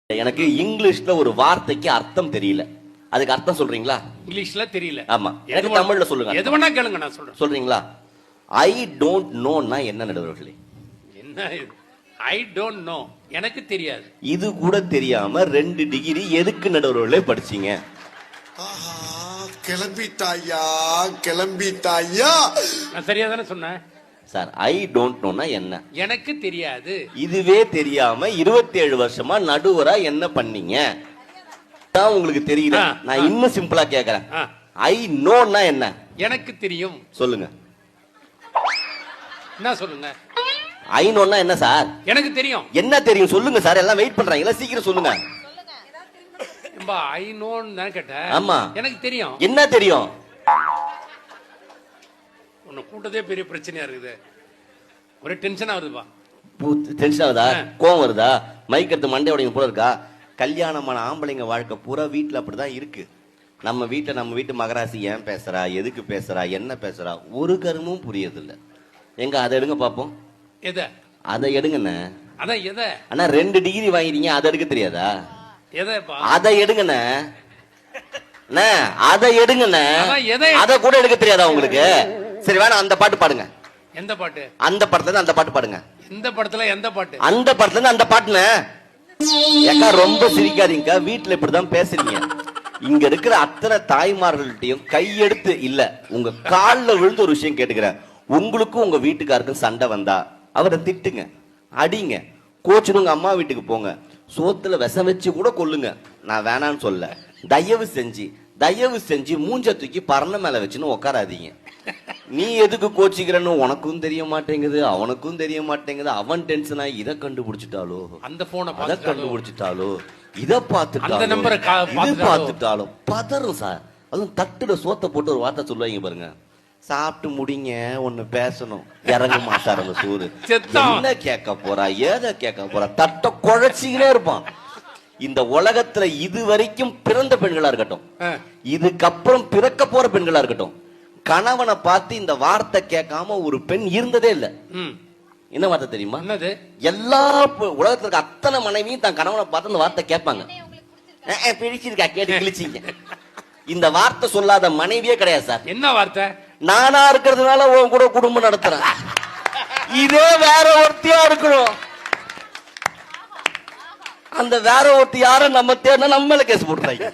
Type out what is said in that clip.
எனக்கு இங்கிலீஷ்ல ஒரு வார்த்தைக்கு அர்த்தம் தெரியல. அதுக்கு அர்த்தம் சொல்றீங்களா? இங்கிலீஷ்ல தெரியல. ஆமா, எனக்கு தமிழ்ல சொல்லுங்க. எது வேணா கேளுங்க, நான் சொல்றேன். சொல்றீங்களா? ஐ டோன்ட் நோன்னா என்ன நடுவர்களே? என்ன இது? ஐ டோன்ட் நோ, எனக்கு தெரியாது. இது கூட தெரியாம 2 டிகிரி எதுக்கு நடுவர்களே படிச்சீங்க? கிளம்பிட்டாயா கிளம்பிட்டாயா. நான் சரியா தானே சொன்னேன் சார். ஐ டோன்ட் நோன்னா என்ன? எனக்கு தெரியாது. இதுவே தெரியாம 27 வருஷமா நடுவரா என்ன பண்ணீங்க? உங்களுக்கு தெரியல. நான் இன்னும் சிம்பிளா கேக்குறேன். ஐ நோன்னா என்ன? எனக்கு தெரியும். சொல்லுங்க. என்ன சொல்லுங்க? ஐ நோன்னா என்ன சார்? எனக்கு தெரியும். என்ன தெரியும் சொல்லுங்க சார். எல்லாம் வெயிட் பண்றாங்க, சீக்கிரம் சொல்லுங்க. ஐ நோன்னு தான் கேட்டேன். ஆமா, எனக்கு தெரியும். என்ன தெரியும்? உன்னை கூட்டதே பெரிய பிரச்சனையா இருக்குது. ஒரே டென்ஷன் ஆகுதுப்பா. டென்ஷன் ஆகுதா? கோவம் வருதா? மைக் எடுத்து மண்டை உடையும் போல இருக்கா? கல்யாணமான ஆம்பளைங்க வாழ்க்கை பூரா வீட்டுல அப்படிதான் இருக்கு. நம்ம வீட்டு மகராசி ஏன் பேசுறா, எதுக்கு பேசுறா, என்ன பேசுறா, ஒரு கருமும் புரியது இல்ல. எங்க அதை எடுங்க பாப்போம். எதை? அதை எடுங்கண்ணே. அதான் எதை? அண்ணா 2 டிகிரி வாங்கிறீங்க, அதை எடுக்க தெரியாதா? எதைப்பா? அதை எடுங்கண்ணே. அதை எடுங்கண்ணே. அதை கூட எடுக்க தெரியாதா உங்களுக்கு? சரி வேணா அந்த பாட்டு பாடுங்க. எந்த பாட்டு? அந்த படத்துல இருந்து அந்த பாட்டு பாடுங்க. எந்த படத்துல எந்த பாட்டு? அந்த படத்துல இருந்து அந்த பாட்டுன்னு. ஏக்கா ரொம்ப சிரிக்காதீங்க, வீட்டுல இப்படிதான் பேசுறீங்க. இங்க இருக்கிற அத்தனை தாய்மார்கள்ட்டையும் கையெடுத்து இல்ல உங்க கால்ல விழுந்து ஒரு விஷயம் கேட்டுக்கிறேன். உங்களுக்கும் உங்க வீட்டுக்காருக்கும் சண்டை வந்தா அவரை திட்டுங்க, அடிங்க, கோச்சுன்னு உங்க அம்மா வீட்டுக்கு போங்க, சோத்துல விஷம் வச்சு கூட கொல்லுங்க. நான் வேணான்னு சொல்ல. தயவு செஞ்சு மூஞ்ச தூக்கி பரண மேல வச்சுன்னு உட்காராதீங்க. நீ எதுக்கு கோச்சிக்கிறன்னு உனக்கும் தெரிய மாட்டேங்குது, அவனுக்கும் தெரிய மாட்டேங்குது. அவன் டென்ஷனா இதை கண்டுபிடிச்சிட்டாலோ, அந்த போனை அதை கண்டுபிடிச்சிட்டாலோ, இதை பார்த்துட்டாலும் பதறும் சார். அதுவும் தட்டுல சோத்த போட்டு ஒரு வார்த்தை சொல்லுவாங்க பாருங்க, சாப்பிட்டு முடிங்க ஒண்ணு பேசணும், இறங்க மாட்டார் அந்த சூறு. என்ன கேட்க போறா, ஏதை கேட்க போறா, தட்டை குழைச்சிக்கிட்டே இருப்பான். இந்த உலகத்துல இது வரைக்கும் பிறந்த பெண்களா இருக்கட்டும், இதுக்கப்புறம் பிறக்க போற பெண்களா இருக்கட்டும், கணவனை பார்த்து இந்த வார்த்தை கேட்காம ஒரு பெண் இருந்ததே இல்ல. என்ன வார்த்தை தெரியுமா? எல்லா உலகத்துல இருக்க அத்தனை மனைவியும் தன் கணவனை பார்த்து இந்த வார்த்தை கேட்பாங்க. பிடிச்சிருக்கா கேட்டு கிழிச்சிங்க. இந்த வார்த்தை சொல்லாத மனைவியே கிடையாது சார். என்ன வார்த்தை? நானா இருக்கிறதுனால உன் கூட குடும்பம் நடத்துறேன், இதே வேற ஒருத்தியா இருக்கணும். அந்த வேற ஒருத்தி யாரும் நம்ம தேர்னா நம்ம மேல கேஸ் போட்டுறாங்க.